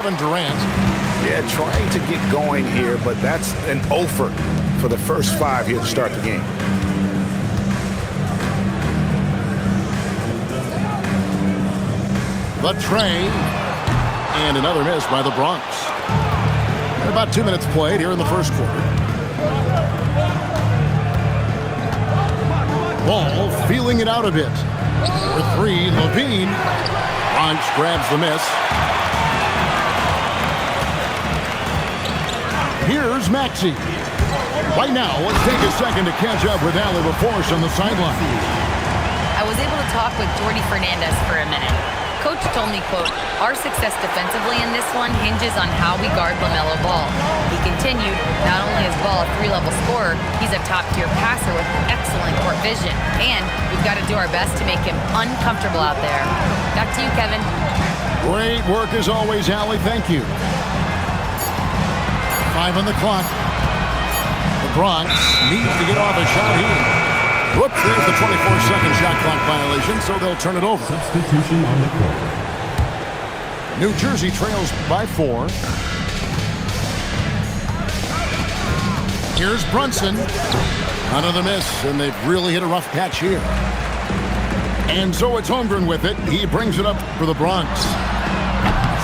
Durant. Yeah, trying to get going here, but that's an offer for the first 5 here to start the game. The tray. And another miss by the Bronx. And about 2 minutes played here in the first quarter. Ball feeling it out a bit. For 3, Levine. Bronx grabs the miss. Here's Maxey. Right now, let's take a second to catch up with Allie LaForce on the sideline. I was able to talk with Jordi Fernandez for a minute. Coach told me, quote, "Our success defensively in this one hinges on how we guard LaMelo Ball." He continued, not only is Ball a 3-level scorer, he's a top-tier passer with excellent court vision. And we've got to do our best to make him uncomfortable out there. Back to you, Kevin. Great work as always, Allie. Thank you. 5 on the clock. The Bronx needs to get off a shot here. Whoops, there's the 24-second shot clock violation, so they'll turn it over. Substitution on the court. New Jersey trails by 4. Here's Brunson. Another miss, and they've really hit a rough patch here. And so it's Holmgren with it. He brings it up for the Bronx.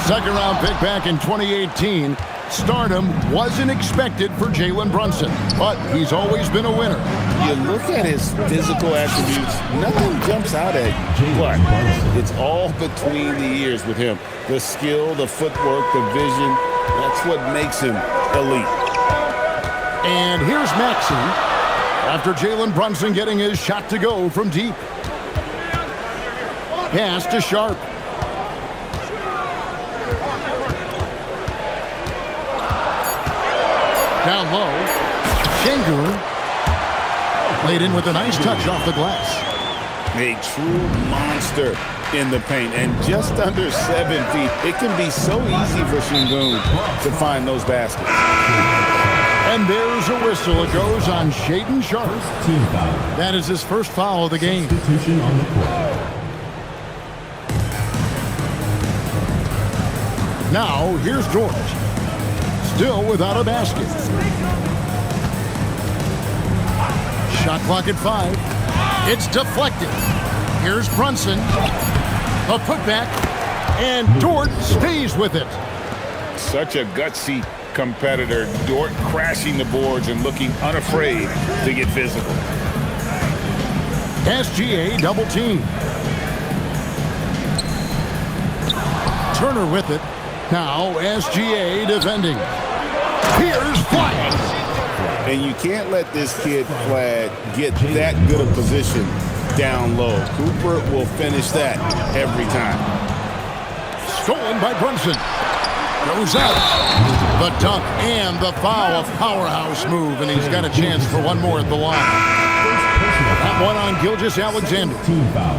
Second-round pick back in 2018. Stardom wasn't expected for Jalen Brunson, but he's always been a winner. You look at his physical attributes, nothing jumps out at you, but it's all between the ears with him. The skill, the footwork, the vision, that's what makes him elite. And here's Maxey after Jalen Brunson getting his shot to go from deep. Pass to Sharp. Down low, Schenker laid in with a nice touch off the glass. A true monster in the paint, and just under 7 feet. It can be so easy for Şengün to find those baskets. And there's a whistle. It goes on Shaedon Sharp. Team foul. That is his first foul of the game. Substitution on the court. Now, here's George. Still without a basket. Shot clock at 5. It's deflected. Here's Brunson. A putback. And Dort stays with it. Such a gutsy competitor. Dort crashing the boards and looking unafraid to get physical. SGA double team. Turner with it. Now SGA defending. Here's Flatt. And you can't let this kid Flatt get that good a position down low. Cooper will finish that every time. Stolen by Brunson. Goes out. The dunk and the foul. A powerhouse move, and he's got a chance for one more at the line. That one on Gilgeous-Alexander. Team foul.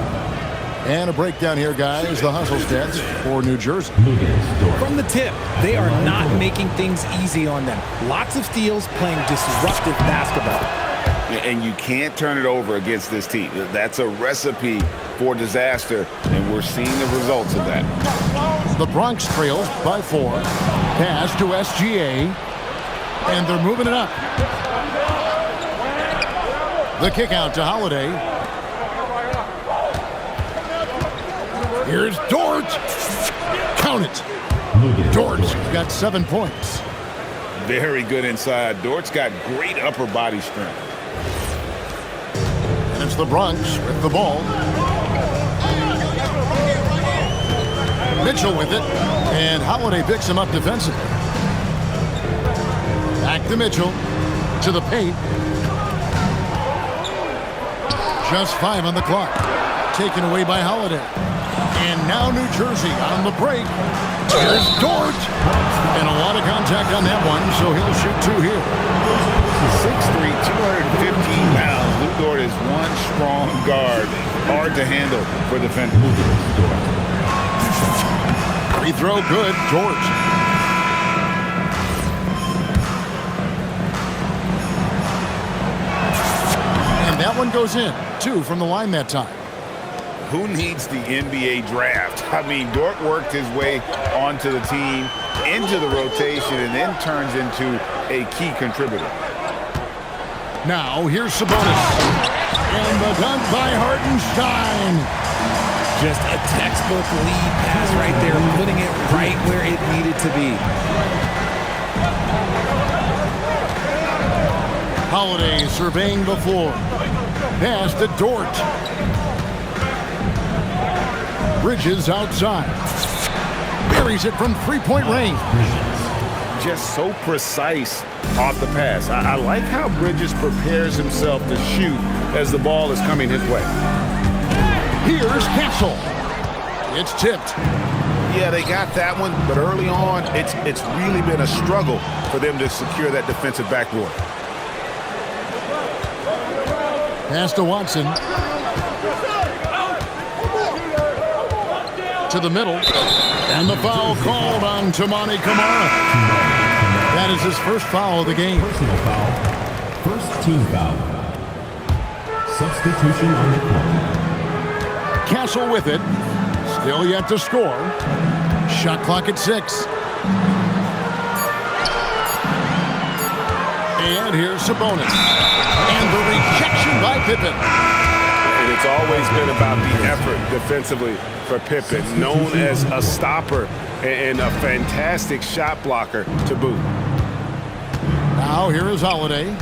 And a breakdown here, guys. The hustle stats for New Jersey. From the tip, they are not making things easy on them. Lots of steals, playing disruptive basketball. And you can't turn it over against this team. That's a recipe for disaster, and we're seeing the results of that. The Bronx trails by 4. Pass to SGA. And they're moving it up. The kick out to Holiday. Here's Dort. Count it. Dort's got 7 points. Very good inside. Dort's got great upper body strength. And it's the Bronx with the ball. Mitchell with it. And Holiday picks him up defensively. Back to Mitchell. To the paint. Just 5 on the clock. Taken away by Holiday. And now New Jersey on the break. Here's Dort. And a lot of contact on that one, so he'll shoot 2 here. 6'3", 215 pounds. Lou Dort is one strong guard. Hard to handle for defenders. Free throw good. George. And that one goes in. 2 from the line that time. who needs the NBA draft? I mean, Dort worked his way onto the team, into the rotation, and then turns into a key contributor. Now, here's Sabonis. And the dunk by Hartenstein. Just a textbook lead pass right there, putting it right where it needed to be. Holiday surveying the floor. Pass to Dort. Bridges outside. Buries it from three-point range. Just so precise off the pass. I like how Bridges prepares himself to shoot as the ball is coming his way. Here's Castle. It's tipped. Yeah, they got that one, but early on, it's really been a struggle for them to secure that defensive backboard. Pass to Watson. To the middle. And the foul called on Toumani Camara. That is his first foul of the game. Personal foul. First team foul. Substitution on the court. Castle with it. Still yet to score. Shot clock at 6. And here's Sabonis. And the rejection by Pippen. And it's always been about the effort defensively for Pippen, known as a stopper and a fantastic shot blocker to boot. Now here is Holiday.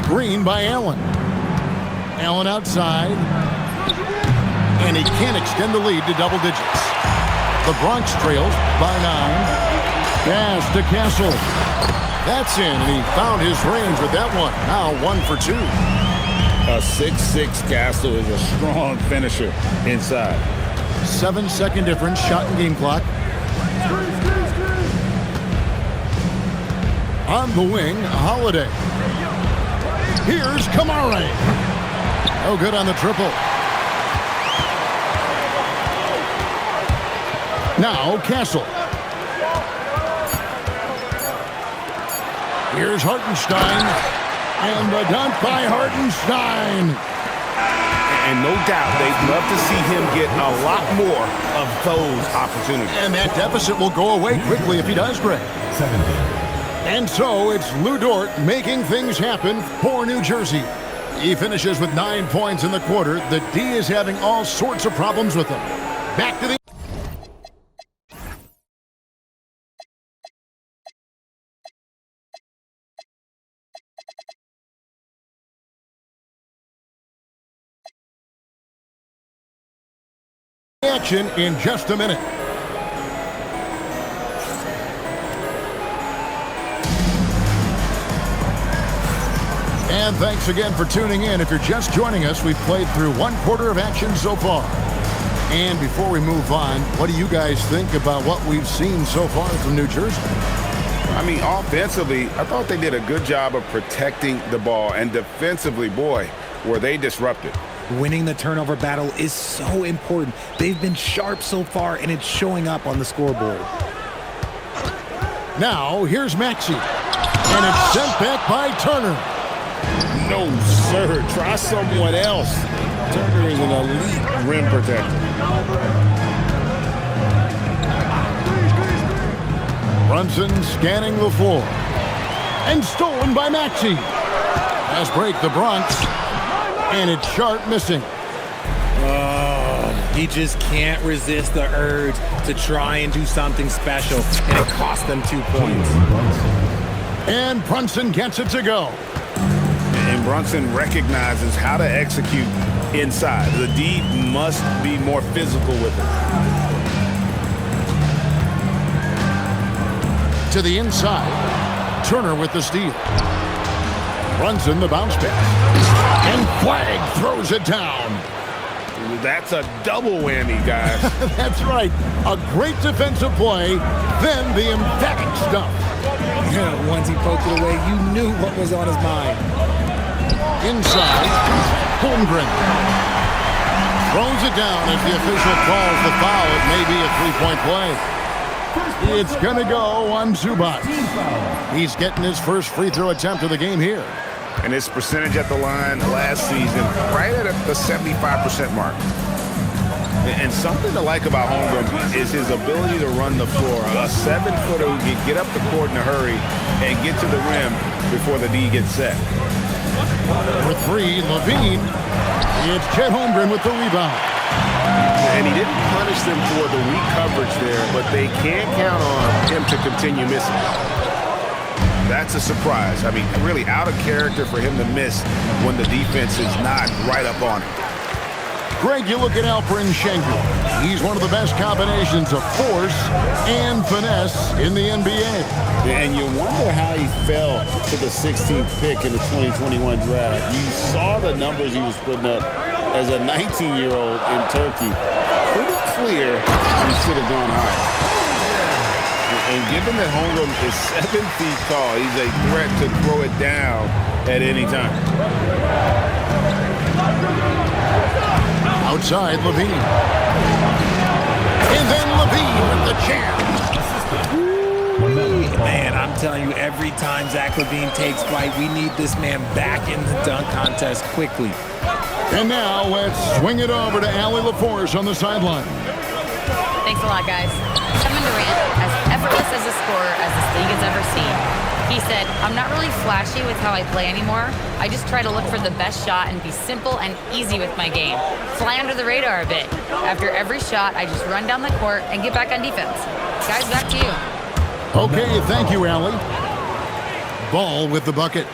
Screen by Allen. Allen outside. And he can't extend the lead to double digits. The Bronx trails by 9. Pass to Castle. That's in, and he found his range with that one. Now 1 for 2. A 6'6" Castle is a strong finisher inside. 7-second difference, shot and game clock. On the wing, Holiday. Here's Camara. No good on the triple. Now Castle. Here's Hartenstein. And the dunk by Hartenstein. And no doubt they'd love to see him get a lot more of those opportunities. And that deficit will go away quickly if he does, Greg. 70. And so it's Lou Dort making things happen for New Jersey. He finishes with 9 points in the quarter. The D is having all sorts of problems with him. Back to the action in just a minute. And thanks again for tuning in. If you're just joining us, we've played through 1/4 of action so far. And before we move on, what do you guys think about what we've seen so far from New Jersey? I mean, offensively, I thought they did a good job of protecting the ball. And defensively, boy, were they disrupted. Winning the turnover battle is so important. They've been sharp so far, and it's showing up on the scoreboard. Now, here's Maxey. And it's sent back by Turner. No, sir. Try someone else. Turner is an elite rim protector. Brunson scanning the floor. And stolen by Maxey. Pass break the Bronx. And it's Sharp missing. He just can't resist the urge to try and do something special, and it cost them 2 points. And Brunson gets it to go. And Brunson recognizes how to execute inside. The D must be more physical with it. To the inside. Turner with the steal. Brunson the bounce pass. And Flag throws it down. That's a double whammy, guys. That's right. A great defensive play, then the emphatic stuff. Once he poked it away, you knew what was on his mind. Inside, Holmgren throws it down as the official calls the foul. It may be a three-point play. It's going to go on Zubac. He's getting his first free throw attempt of the game here. and his percentage at the line last season right at the 75% mark. And something to like about Holmgren is his ability to run the floor. A 7-footer who can get up the court in a hurry and get to the rim before the D gets set. For three, Levine. It's Chet Holmgren with the rebound. And he didn't punish them for the weak coverage there, but they can't count on him to continue missing. That's a surprise. I mean, really out of character for him to miss when the defense is not right up on him. Greg, you look at Alperen Sengun. He's one of the best combinations of force and finesse in the NBA. And you wonder how he fell to the 16th pick in the 2021 draft. You saw the numbers he was putting up as a 19-year-old in Turkey. Pretty clear he should have gone higher. And given that Holmgren is 7 feet tall, he's a threat to throw it down at any time. Outside, Levine. And then Levine with the jam. Man, I'm telling you, every time Zach LaVine takes flight, we need this man back in the dunk contest quickly. And now let's swing it over to Allie LaForce on the sideline. Thanks a lot, guys. Kevin Durant, as effortless as a scorer as this league has ever seen. He said, I'm not really flashy with how I play anymore. I just try to look for the best shot and be simple and easy with my game. Fly under the radar a bit. After every shot, I just run down the court and get back on defense. Guys, back to you. Okay, thank you, Allie. Ball with the bucket.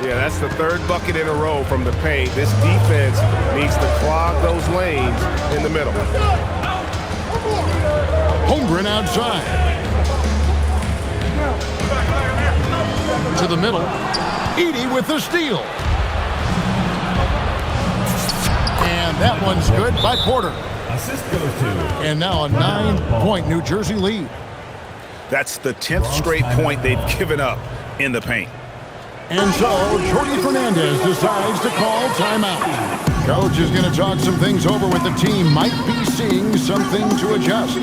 Yeah, that's the third bucket in a row from the paint. This defense needs to clog those lanes in the middle. Holmgren outside. To the middle. Edey with the steal. And that one's good by Porter. Assist goes to. And now a 9-point New Jersey lead. That's the 10th straight point they've given up in the paint. And so Jordy Fernandez decides to call timeout. Coach is going to talk some things over with the team. Might be seeing something to adjust.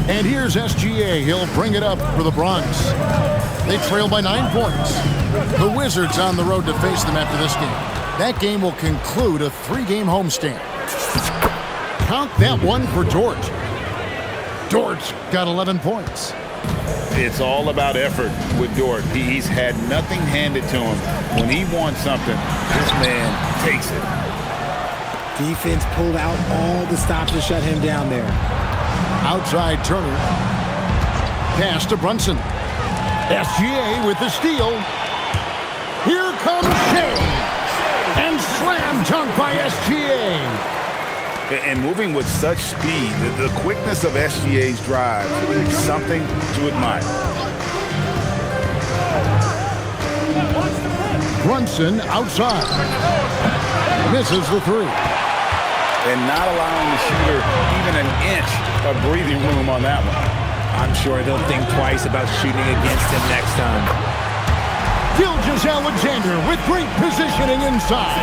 And here's SGA. He'll bring it up for the Bronx. They trail by 9 points. The Wizards on the road to face them after this game. That game will conclude a 3-game homestand. Count that one for Dort. Dort's got 11 points. It's all about effort with Dort. He's had nothing handed to him. When he wants something, this man takes it. Defense pulled out all the stops to shut him down there. Outside Turner. Pass to Brunson. SGA with the steal. Here comes Shea. And slam dunk by SGA. And moving with such speed, the quickness of SGA's drive is something to admire. Brunson outside. Misses the three. And not allowing the shooter even an inch of breathing room on that one. I'm sure they'll think twice about shooting against him next time. Gilgeous-Alexander with great positioning inside.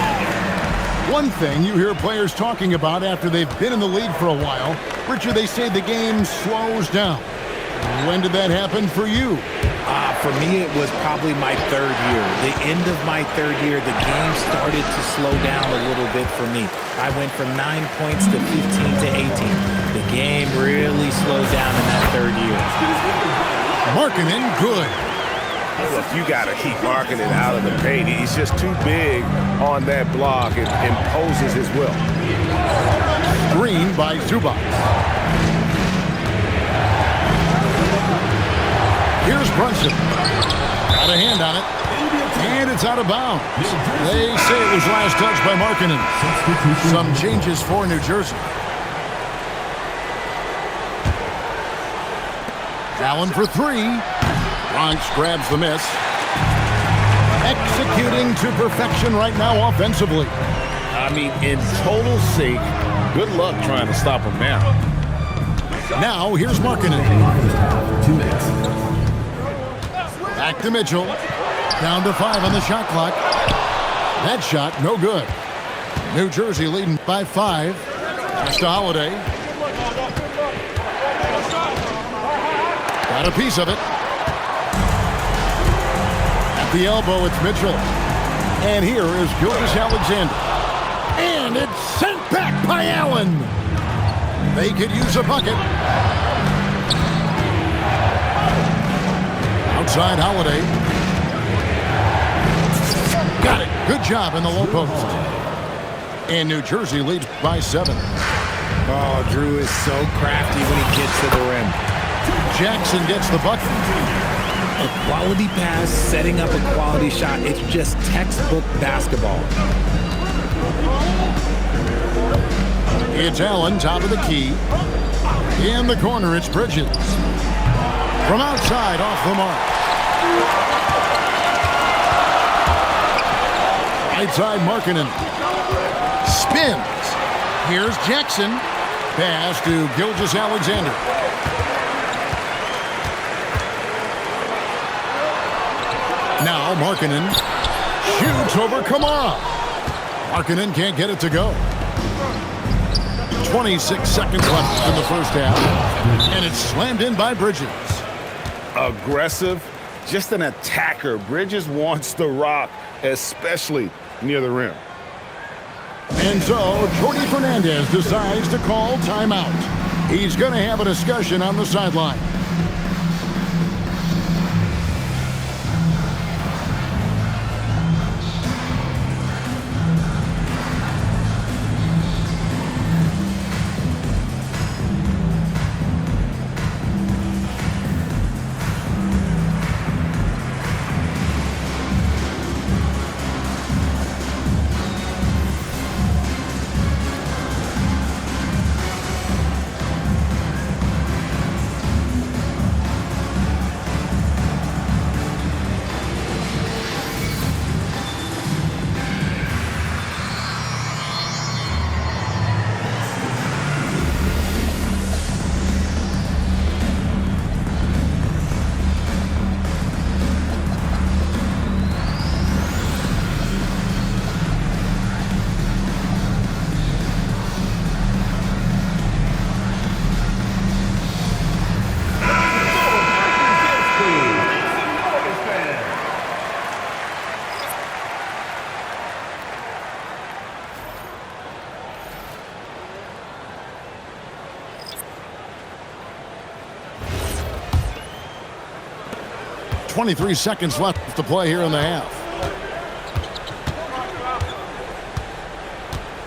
One thing you hear players talking about after they've been in the league for a while, Richard, they say the game slows down. When did that happen for you? For me, it was probably my third year. The end of my third year, the game started to slow down a little bit for me. I went from 9 points to 15 to 18. The game really slowed down in that third year. Markkanen, good. Look, you got to keep Markkanen out of the paint. He's just too big on that block and imposes his will. Green by Zubac. Here's Brunson. Got a hand on it. And it's out of bounds. They say it was last touched by Markkanen. Some changes for New Jersey. Allen for three. Bronx grabs the miss. Executing to perfection right now offensively. I mean, in total sync. Good luck trying to stop him now. Now here's Markkanen. 2 minutes. Back to Mitchell. Down to 5 on the shot clock. That shot, no good. New Jersey leading by 5. Pass to Holiday. Got a piece of it. At the elbow, it's Mitchell. And here is Gauchos-Alexander. And it's sent back by Allen. They could use a bucket. Outside Holiday. Got it. Good job in the low post. And New Jersey leads by 7. Oh, Drew is so crafty when he gets to the rim. Jackson gets the bucket. A quality pass, setting up a quality shot. It's just textbook basketball. It's Allen, top of the key. In the corner, it's Bridges. From outside, off the mark. Right side, Markkanen. Spins. Here's Jackson. Pass to Gauchos-Alexander. Now Markkanen shoots over Kamara. Markkanen can't get it to go. 26 seconds left in the first half. And it's slammed in by Bridges. Aggressive, just an attacker. Bridges wants the rock, especially near the rim. And so Jordy Fernandez decides to call timeout. He's going to have a discussion on the sideline. .23 seconds left to play here in the half.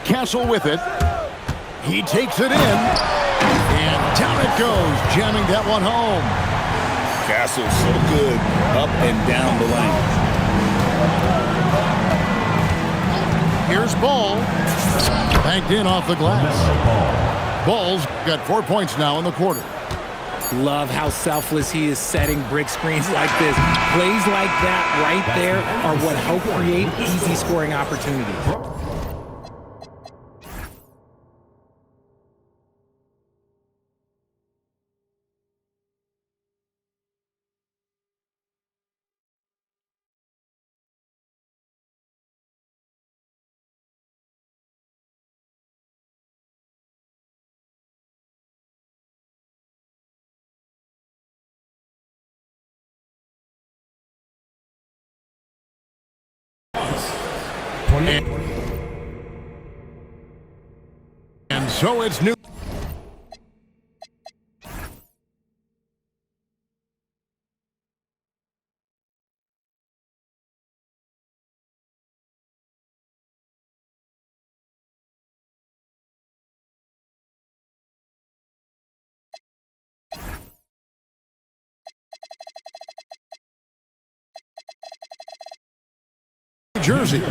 Castle with it. He takes it in. And down it goes, jamming that one home. Castle's so good up and down the lane. Here's Ball. Banked in off the glass. Ball's got 4 points now in the quarter. Love how selfless he is setting brick screens like this. Plays like that right there are what help create easy scoring opportunities. And so it's New Jersey,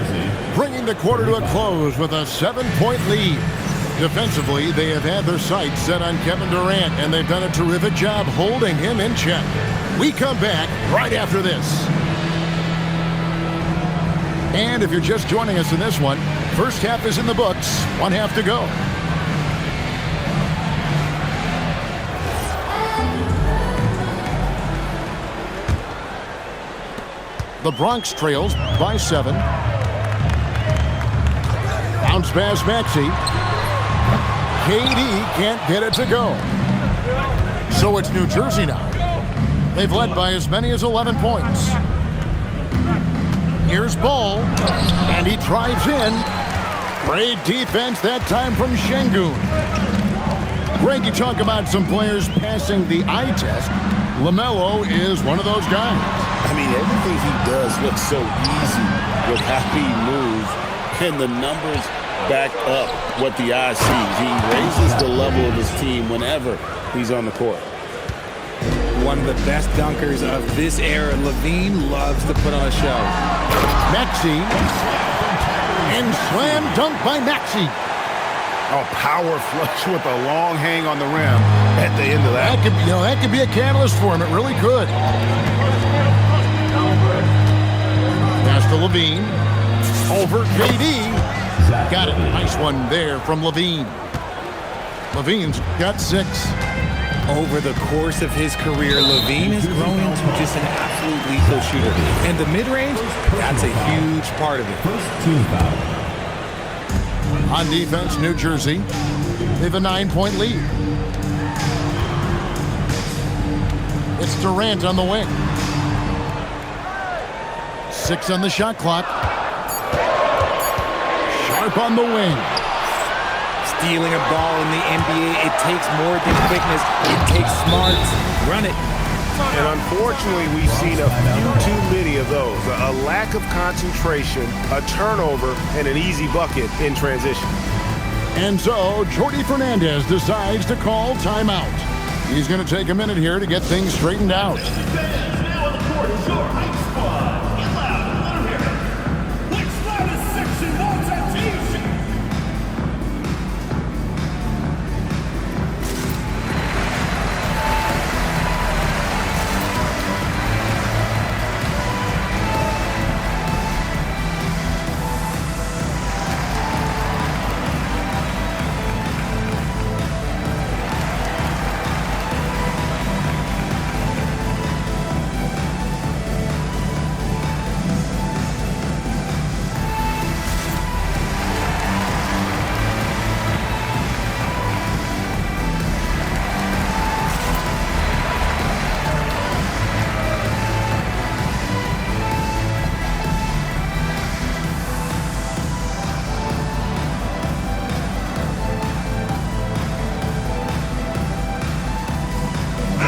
bringing the quarter to a close with a 7-point lead. Defensively, they have had their sights set on Kevin Durant, and they've done a terrific job holding him in check. We come back right after this. And if you're just joining us in this one, first half is in the books, one half to go. The Bronx trails by 7. Bounce pass Maxey. KD can't get it to go. So it's New Jersey now. They've led by as many as 11 points. Here's Ball, and he drives in. Great defense that time from Şengün. Greg, you talk about some players passing the eye test. LaMelo is one of those guys. I mean, everything he does looks so easy with how he moves, and the numbers back up what the eye sees. He raises the level of his team whenever he's on the court. One of the best dunkers of this era. Levine loves to put on a show. Maxey, and slam dunk by Maxey. Oh, power flush with a long hang on the rim at the end of that. That could be a catalyst for him. It really could. Pass to Levine. Over KD. Got it. Nice one there from Levine. Levine's got 6. Over the course of his career, Levine has grown into just an absolute lethal shooter. And the mid-range, that's a huge part of it. First team foul. On defense, New Jersey. They have a 9-point lead. It's Durant on the wing. 6 on the shot clock. Sharp on the wing. Stealing a ball in the NBA, it takes more than quickness. It takes smarts. Run it. And unfortunately, we've seen a few too many of those. A lack of concentration, a turnover, and an easy bucket in transition. And so, Jordi Fernandez decides to call timeout. He's going to take a minute here to get things straightened out.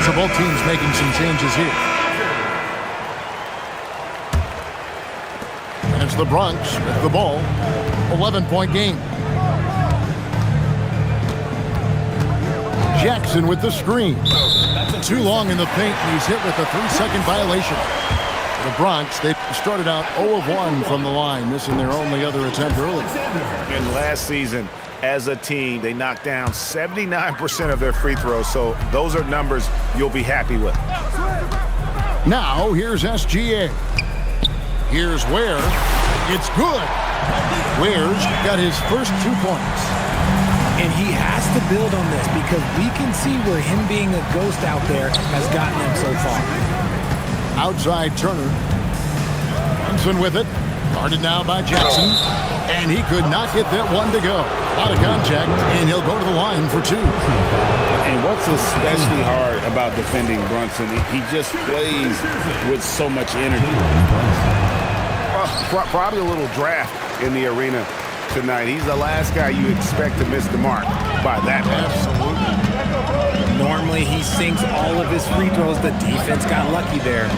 So both teams making some changes here. And it's the Bronx with the ball. 11-point game. Jackson with the screen. Too long in the paint, and he's hit with a 3-second violation. The Bronx, they started out 0 of 1 from the line, missing their only other attempt early. And last season, as a team, they knocked down 79% of their free throws, so those are numbers you'll be happy with. Now, here's SGA. Here's Ware. It's good. Ware's got his first 2 points. And he has to build on this because we can see where him being a ghost out there has gotten him so far. Outside Turner. Brunson with it. Guarded now by Jackson. And he could not get that one to go. Out of contact, and he'll go to the line for 2. And what's especially hard about defending Brunson, he just plays with so much energy. Probably a little draft in the arena tonight. He's the last guy you expect to miss the mark by that much. Absolutely. Normally he sinks all of his free throws. The defense got lucky there.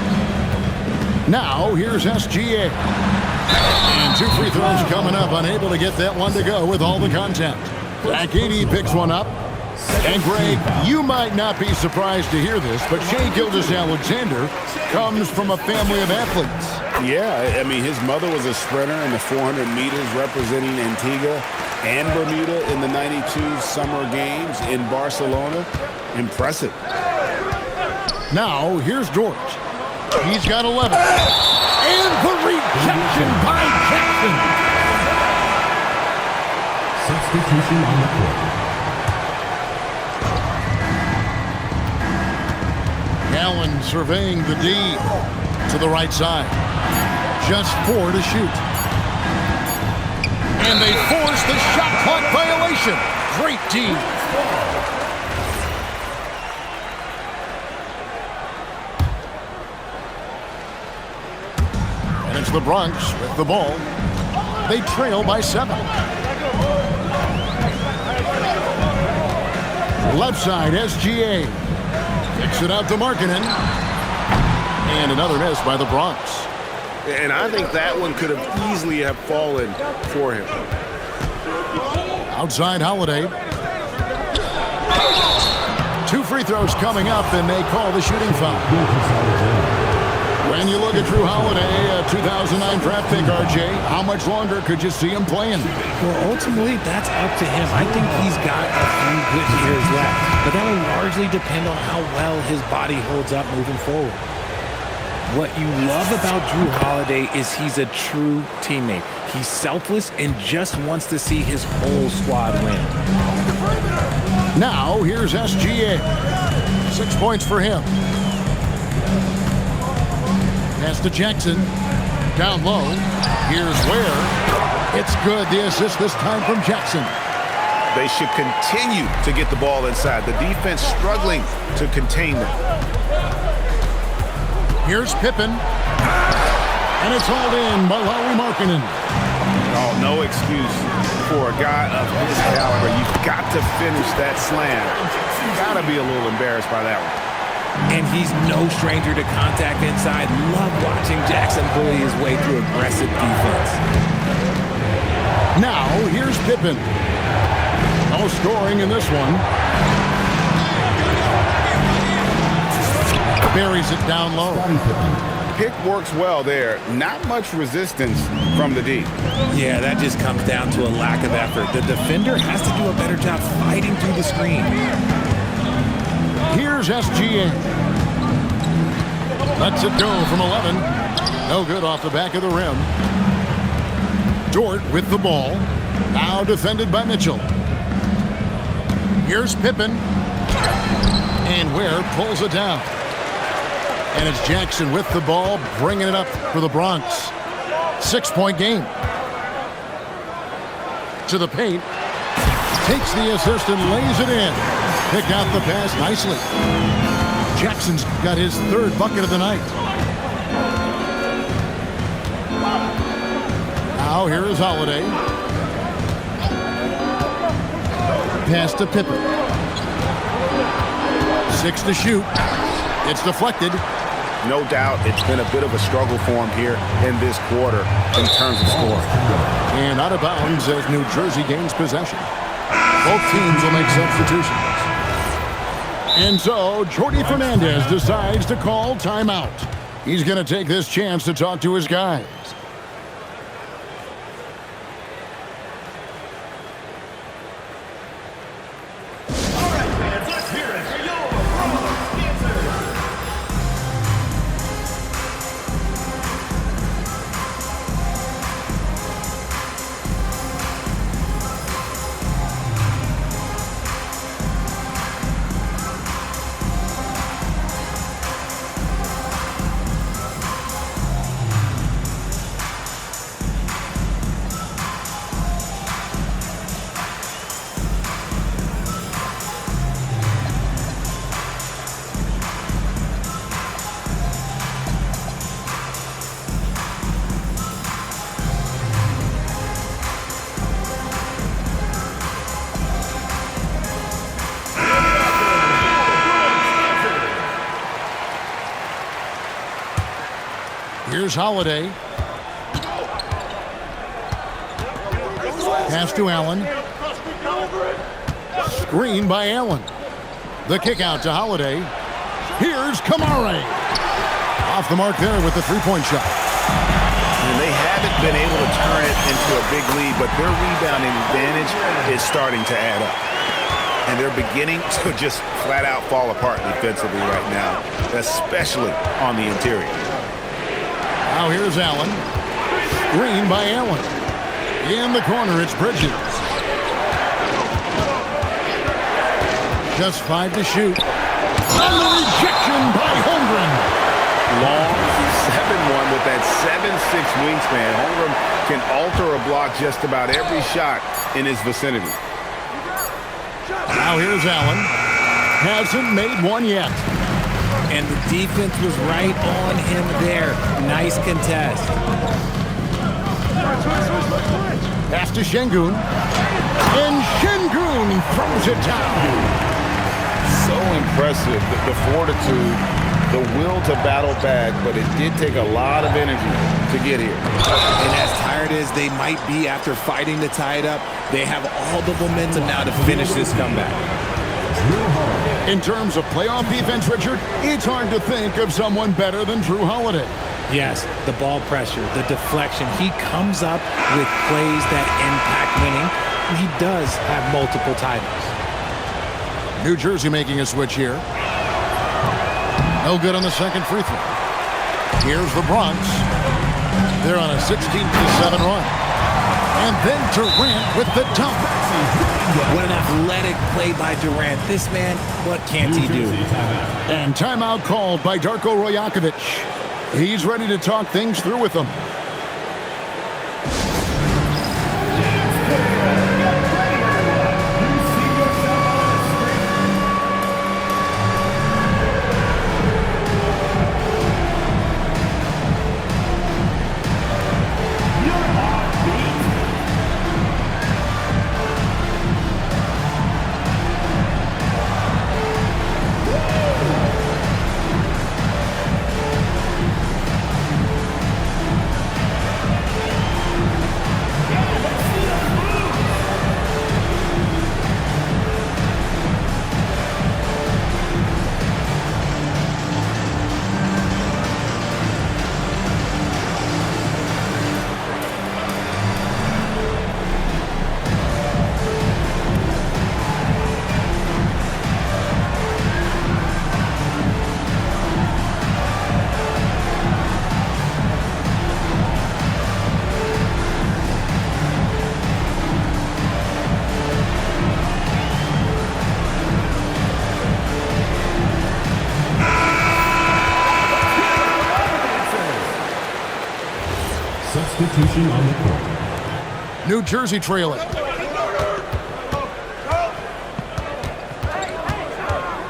Now, here's SGA. And 2 free throws coming up. Unable to get that one to go with all the contact. Zach Edey picks one up. And, Greg, you might not be surprised to hear this, but Shai Gilgeous-Alexander comes from a family of athletes. Yeah, I mean, his mother was a sprinter in the 400 meters representing Antigua and Bermuda in the 92 Summer Games in Barcelona. Impressive. Now, here's Dort. He's got 11. And the rejection by Jackson. Substitution on the court. Allen surveying the D to the right side. Just 4 to shoot. And they force the shot clock violation. Great D. And it's the Bronx with the ball. They trail by 7. Left side, SGA. Kicks it out to Markkanen. And another miss by the Bronx. And I think that one could have easily have fallen for him. Outside Holiday. 2 free throws coming up, and they call the shooting foul. When you look at Drew Holiday, a 2009 draft pick, RJ, how much longer could you see him playing? Well, ultimately, that's up to him. I think he's got a few good years left, but that will largely depend on how well his body holds up moving forward. What you love about Drew Holiday is he's a true teammate. He's selfless and just wants to see his whole squad win. Now, here's SGA. 6 points for him. Pass to Jackson. Down low. Here's Ware. It's good. The assist this time from Jackson. They should continue to get the ball inside. The defense struggling to contain them. Here's Pippen. And it's hauled in by Lauri Markkanen. Oh, no excuse for a guy of his caliber. You've got to finish that slam. You've got to be a little embarrassed by that one. And he's no stranger to contact inside. Love watching Jackson bully his way through aggressive defense. Now, here's Pippen. No scoring in this one. Buries it down low. Pick works well there. Not much resistance from the D. Yeah, that just comes down to a lack of effort. The defender has to do a better job fighting through the screen. Here's SGA. Lets it go from 11. No good off the back of the rim. Dort with the ball. Now defended by Mitchell. Here's Pippen. And Ware pulls it down. And it's Jackson with the ball, bringing it up for the Bronx. 6-point game. To the paint. Takes the assist and lays it in. Pick out the pass nicely. Jackson's got his 3rd bucket of the night. Now here is Holiday. Pass to Pippen. 6 to shoot. It's deflected. No doubt it's been a bit of a struggle for him here in this quarter in terms of scoring. And out of bounds as New Jersey gains possession. Both teams will make substitutions. And so, Jordi Fernandez decides to call timeout. He's going to take this chance to talk to his guys. Here's Holiday. Pass to Allen. Screen by Allen. The kick out to Holiday. Here's Kamare. Off the mark there with the three-point shot. And they haven't been able to turn it into a big lead, but their rebounding advantage is starting to add up. And they're beginning to just flat out fall apart defensively right now, especially on the interior. Now here's Allen. Screen by Allen. In the corner, it's Bridges. Just 5 to shoot. And the rejection by Holmgren. Long 7-1 with that 7'6" wingspan. Holmgren can alter a block just about every shot in his vicinity. Now here's Allen. Hasn't made one yet. And the defense was right on him there. Nice contest. Pass to Şengün. And Şengün throws it down. So impressive, the fortitude, the will to battle back, but it did take a lot of energy to get here. And as tired as they might be after fighting to tie it up, they have all the momentum now to finish this comeback. In terms of playoff defense, Richard, it's hard to think of someone better than Drew Holiday. Yes, the ball pressure, the deflection. He comes up with plays that impact winning. He does have multiple titles. New Jersey making a switch here. No good on the second free throw. Here's the Bronx. They're on a 16-7 run. And then Durant with the dunk. What an athletic play by Durant. This man, what can't he do? And timeout called by Darko Rajakovic. He's ready to talk things through with them. Substitution on the court. New Jersey trailing.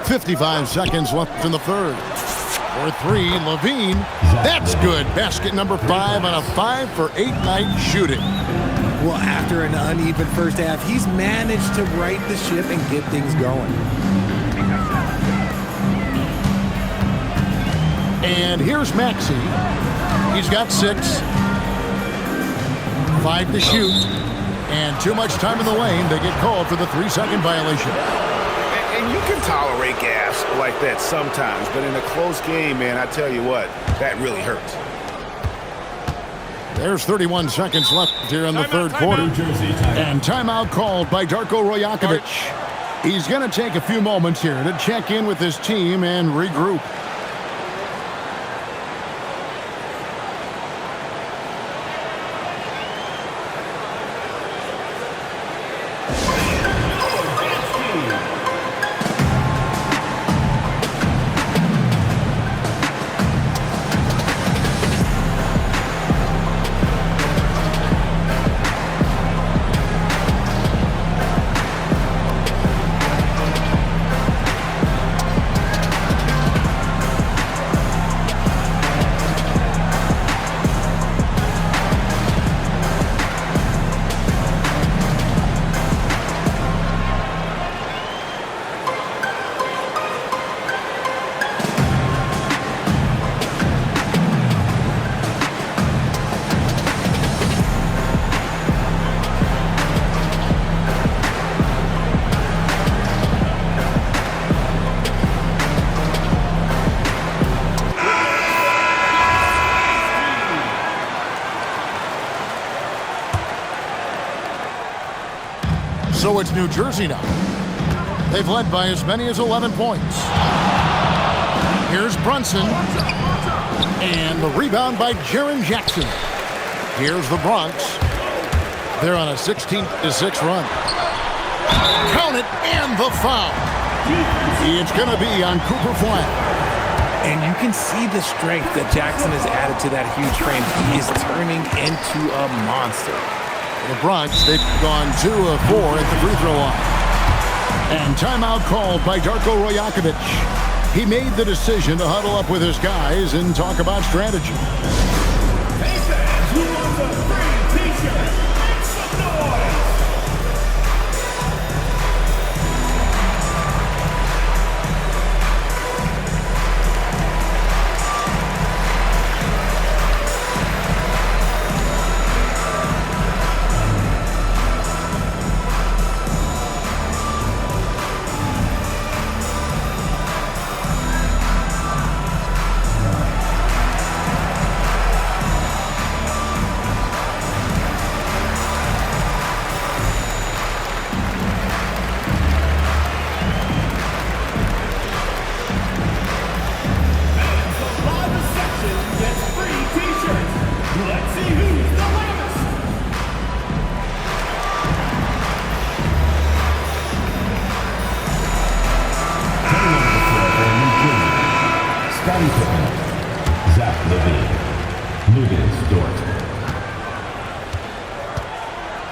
55 seconds left in the third. For three, Levine. That's good. Basket number 5 on a 5 for 8 night shooting. Well, after an uneven first half, he's managed to right the ship and get things going. And here's Maxey. He's got 6. 5 to shoot. And too much time in the lane. They get called for the 3-second violation. And you can tolerate gas like that sometimes, but in a close game, man, I tell you what, that really hurts. There's 31 seconds left here in the third quarter. And timeout called by Darko Rajakovic. He's going to take a few moments here to check in with his team and regroup. So it's New Jersey now. They've led by as many as 11 points. Here's Brunson. And the rebound by Jaren Jackson. Here's the Bronx. They're on a 16-6 run. Count it, and the foul. It's going to be on Cooper Flag. And you can see the strength that Jackson has added to that huge frame. He is turning into a monster. The Bronx, they've gone 2 of 4 at the free throw line. And timeout called by Darko Rajakovic. He made the decision to huddle up with his guys and talk about strategy. Hey fans, who wants a free t-shirt? Make some noise!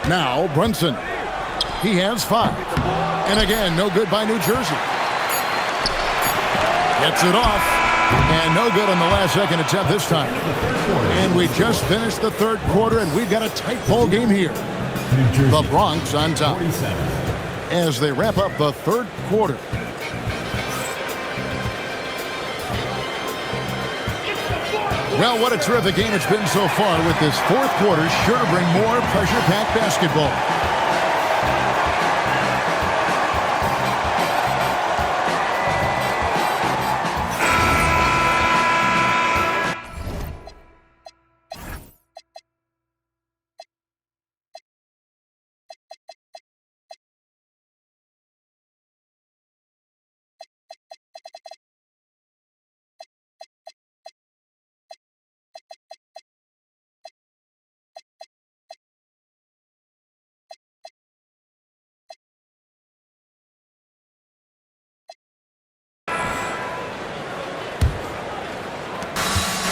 Now Brunson. He has 5. And again, no good by New Jersey. Gets it off. And no good on the last second attempt this time. And we just finished the third quarter, and we've got a tight ball game here. The Bronx on top as they wrap up the third quarter. Well, what a terrific game it's been so far, with this fourth quarter sure to bring more pressure-packed basketball.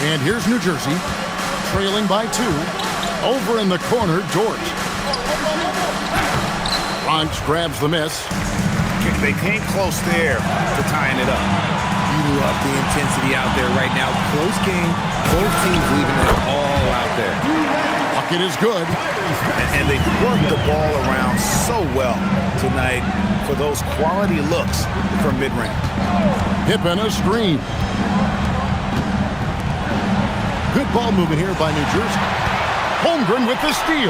And here's New Jersey, trailing by 2. Over in the corner, Dort. Bronx grabs the miss. They came close there to tying it up. You love the intensity out there right now. Close game. Both teams leaving it all out there. Bucket is good. And they worked the ball around so well tonight for those quality looks from mid-range. Pippen a screen. Good ball movement here by New Jersey. Holmgren with the steal.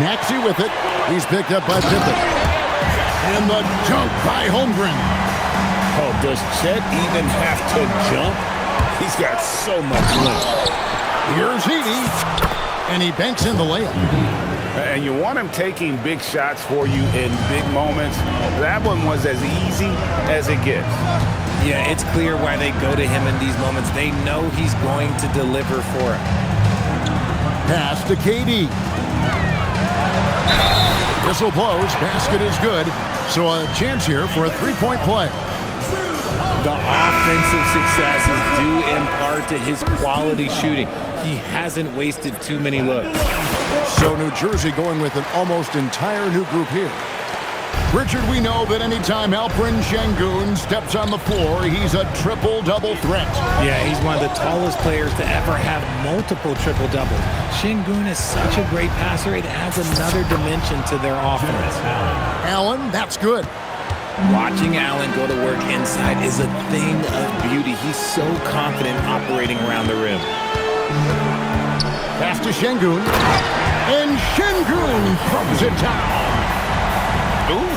Maxey with it. He's picked up by Pippen. And the jump by Holmgren. Oh, does Chet even have to jump? He's got so much length. Here's Heaney. And he banks in the layup. And you want him taking big shots for you in big moments. That one was as easy as it gets. Yeah, it's clear why they go to him in these moments. They know he's going to deliver for it. Pass to KD. Whistle blows. Basket is good. So a chance here for a three-point play. The offensive success is due in part to his quality shooting. He hasn't wasted too many looks. So New Jersey going with an almost entire new group here. Richard, we know that anytime Alperen Sengun steps on the floor, he's a triple-double threat. Yeah, he's one of the tallest players to ever have multiple triple-doubles. Sengun is such a great passer, it adds another dimension to their offense. Allen, that's good. Watching Allen go to work inside is a thing of beauty. He's so confident operating around the rim. Pass to Sengun. And Sengun throws it down. Ooh,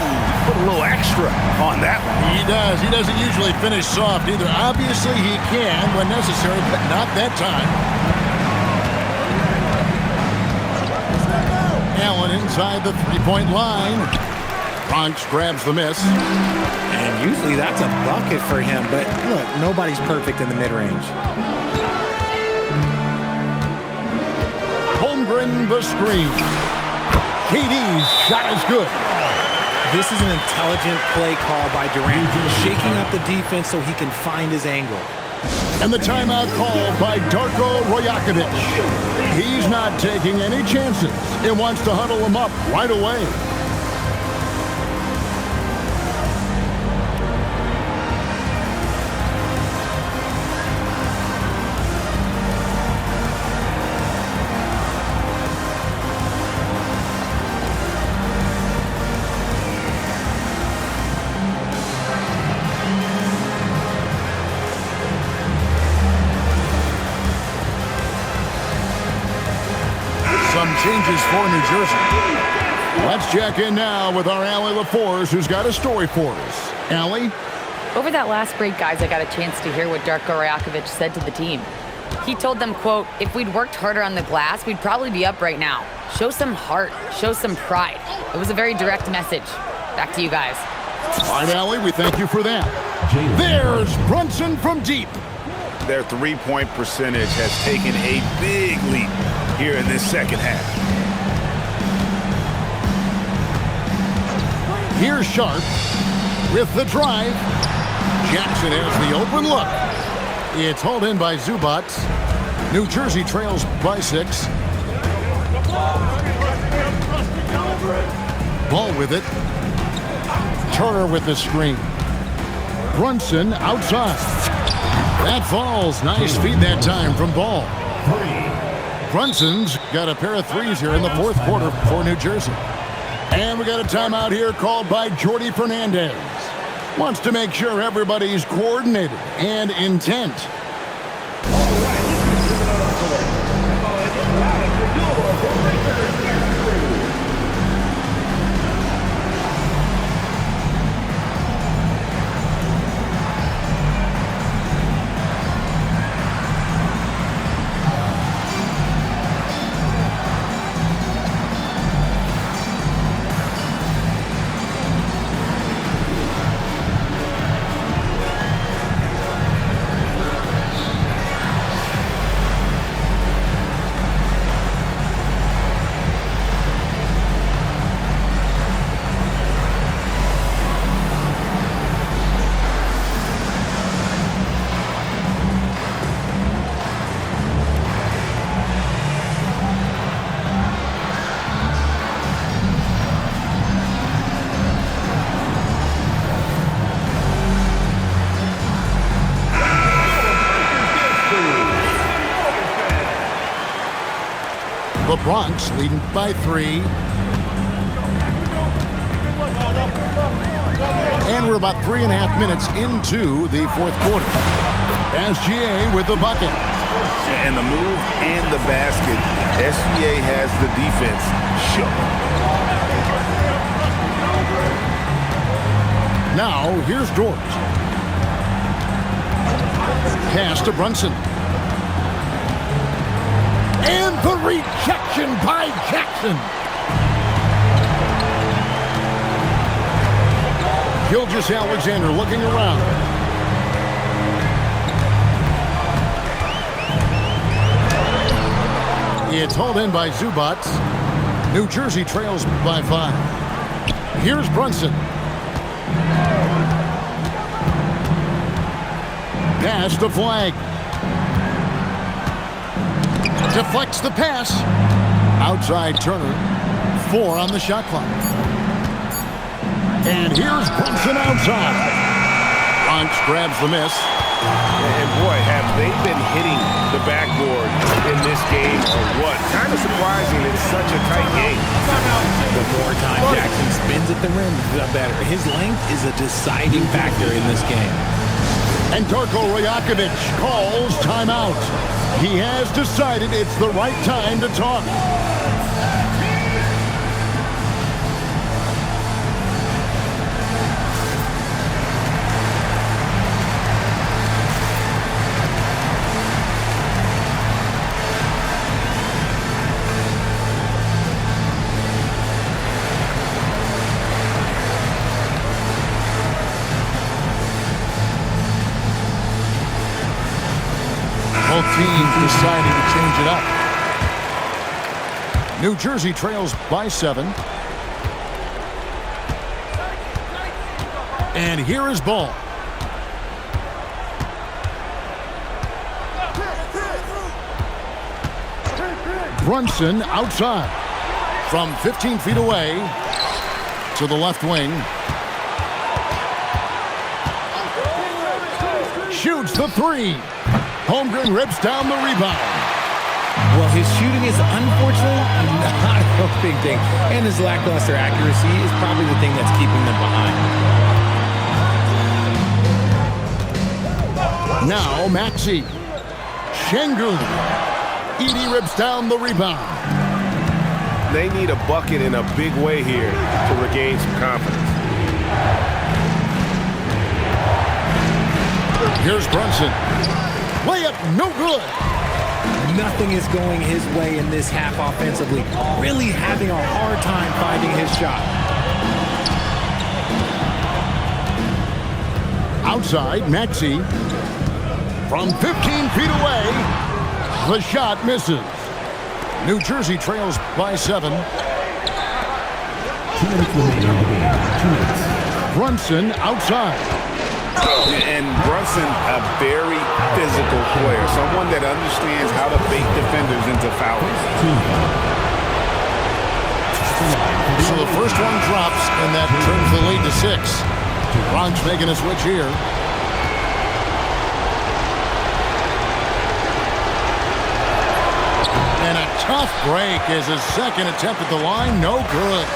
put a little extra on that one. He does. He doesn't usually finish soft either. Obviously, he can when necessary, but not that time. Allen one inside the three-point line. Bronx grabs the miss. And usually that's a bucket for him, but look, nobody's perfect in the mid-range. Holmgren the screen. KD's shot is good. This is an intelligent play call by Durant, shaking up the defense so he can find his angle. And the timeout called by Darko Rajakovic. He's not taking any chances. It wants to huddle him up right away. Changes for New Jersey. Let's check in now with our Allie LaForce, who's got a story for us. Allie? Over that last break, guys, I got a chance to hear what Darko Rajakovic said to the team. He told them, quote, if we'd worked harder on the glass, we'd probably be up right now. Show some heart. Show some pride. It was a very direct message. Back to you guys. All right, Allie, we thank you for that. There's Brunson from deep. Their three-point percentage has taken a big leap here in this second half. Here's Sharp with the drive. Jackson has the open look. It's hauled in by Zubac. New Jersey trails by 6. Ball with it. Turner with the screen. Brunson outside. That falls. Nice feed that time from Ball. Brunson's got a pair of threes here in the fourth quarter for New Jersey. And we got a timeout here called by Jordy Fernandez. Wants to make sure everybody's coordinated and intent. The Bronx leading by 3. And we're about 3.5 minutes into the fourth quarter. SGA with the bucket. And the move and the basket. SGA has the defense shook. Now, here's Dort. Pass to Brunson. And the rejection by Jackson. Gilgeous-Alexander looking around. It's hauled in by Zubac. New Jersey trails by 5. Here's Brunson. Pass to Flag. Deflects the pass. Outside Turner. 4 on the shot clock. And here's Brunson outside. Bronx grabs the miss. And boy, have they been hitting the backboard in this game or what? Kind of surprising it's such a tight game. The more time Jackson spins at the rim, the better. His length is a deciding factor in this game. And Darko Rajakovic calls timeout. He has decided it's the right time to talk. deciding to change it up. New Jersey trails by 7. And here is ball. Brunson outside. From 15 feet away to the left wing. Shoots the 3. Holmgren rips down the rebound. Well, his shooting is unfortunately not a big thing. And his lackluster accuracy is probably the thing that's keeping them behind. Now Maxey. Schengen. Edey rips down the rebound. They need a bucket in a big way here to regain some confidence. Here's Brunson. Layup no good. Nothing is going his way in this half offensively. Really having a hard time finding his shot. Outside, Maxey. From 15 feet away, the shot misses. New Jersey trails by 7. 2 minutes remaining in the game. 2 minutes. Brunson outside. And Brunson, a very physical player, someone that understands how to bait defenders into fouls. So the first one drops, and that turns the lead to 6. Bronx making a switch here. And a tough break is his second attempt at the line. No good.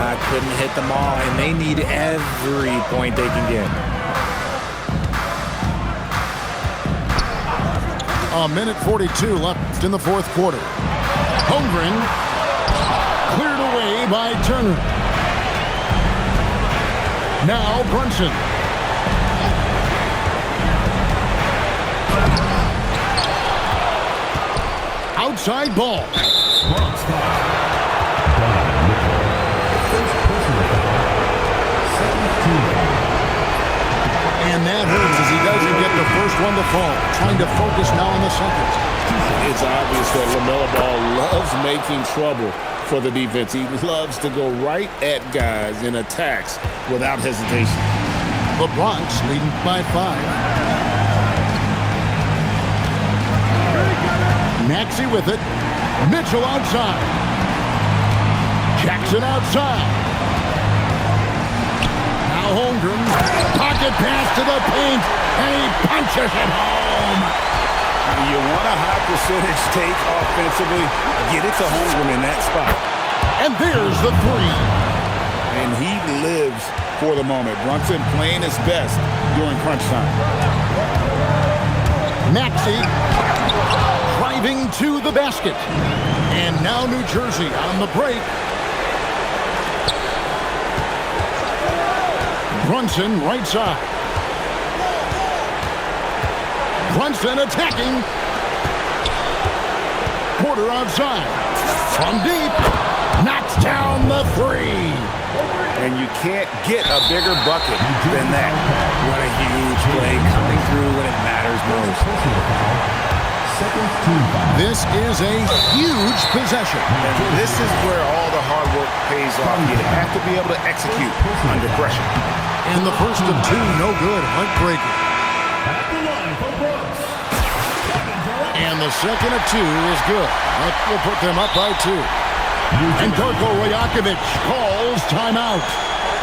I couldn't hit them all, and they need every point they can get. A minute 42 left in the fourth quarter. Holmgren cleared away by Turner. Now Brunson. Outside ball. And that hurts as he doesn't get the first one to fall. Trying to focus now on the second. It's obvious that LaMelo Ball loves making trouble for the defense. He loves to go right at guys in attacks without hesitation. The Bronx leading by 5. Maxey with it. Mitchell outside. Jackson outside. Now Holmgren. Pocket pass to the paint. And he punches it home. You want a high percentage take offensively, get it to Holmgren in that spot. And there's the 3. And he lives for the moment. Brunson playing his best during crunch time. Maxey driving to the basket. And now New Jersey on the break. Brunson right side. Brunson attacking. Porter outside. From deep. Knocks down the 3. And you can't get a bigger bucket than that. What a huge play coming through when it matters most. This is a huge possession. And this is where all the hard work pays off. You have to be able to execute under pressure. And the first of 2, no good. Heartbreaker. And the second of 2 is good. That will put them up by 2. And Darko Rajakovic calls timeout.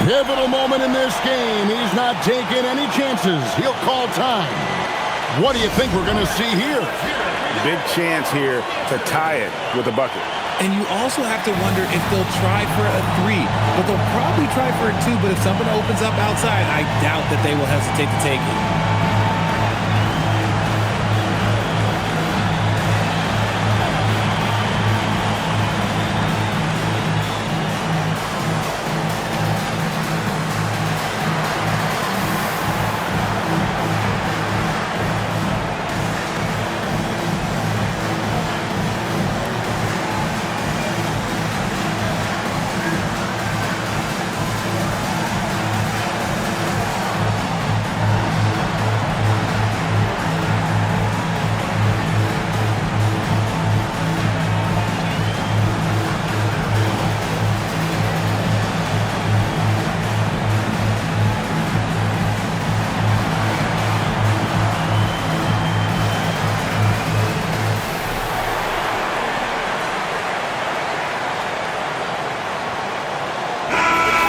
Pivotal moment in this game. He's not taking any chances. He'll call time. What do you think we're going to see here? Big chance here to tie it with a bucket. And you also have to wonder if they'll try for a 3. But they'll probably try for a 2. But if something opens up outside, I doubt that they will hesitate to take it.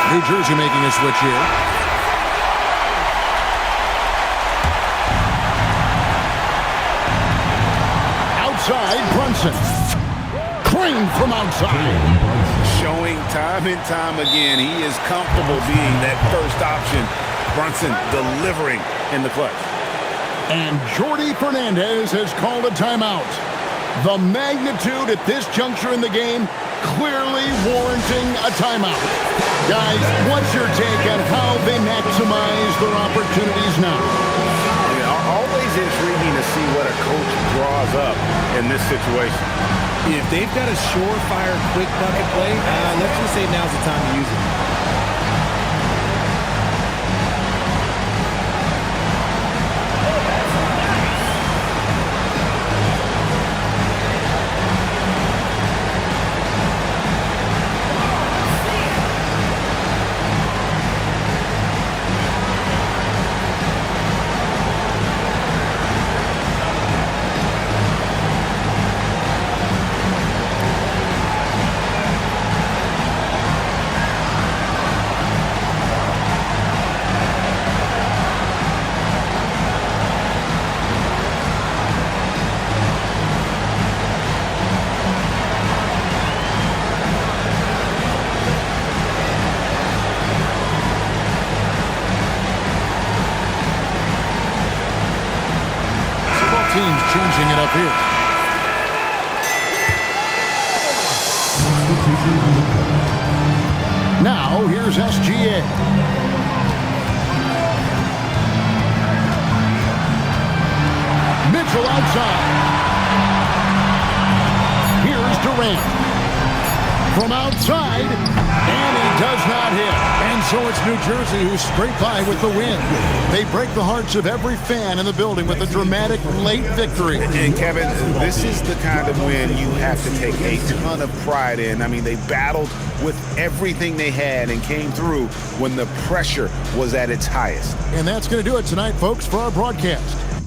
New Jersey making a switch here. Outside, Brunson. Crane from outside. Showing time and time again he is comfortable being that first option. Brunson delivering in the clutch. And Jordy Fernandez has called a timeout. The magnitude at this juncture in the game clearly warranting a timeout. Guys, what's your take on how they maximize their opportunities now? Always intriguing to see what a coach draws up in this situation. If they've got a surefire, quick bucket play, let's just say now's the time to use it. Teams changing it up here. Now, here's SGA. Mitchell outside. Here's Durant. From outside, and he does not hit. And so it's New Jersey who scrape by with the win. They break the hearts of every fan in the building with a dramatic late victory. And Kevin, this is the kind of win you have to take a ton of pride in. I mean, they battled with everything they had and came through when the pressure was at its highest. And that's going to do it tonight, folks, for our broadcast.